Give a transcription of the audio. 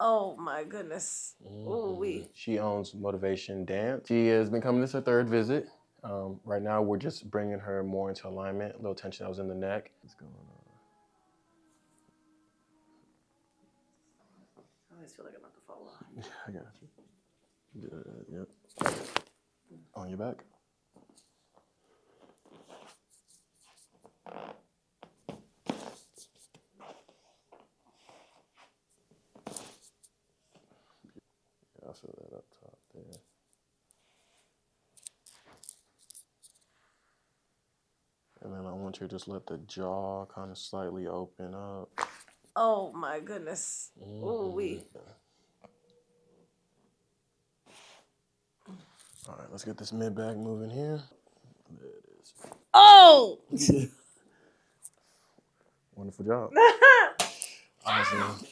Oh my goodness. She owns Motivation Dance. She has been coming. This is her third visit. Right now, we're just bringing her more into alignment. A little tension that was in the neck. What's going on? I always feel like I'm about to fall off. Yeah, I got you. Good, yep. On your back. Yeah, I feel that up top there. And then I want you to just let the jaw kind of slightly open up. Oh my goodness. All right, let's get this mid back moving here. There it is. Oh! Wonderful job. Awesome.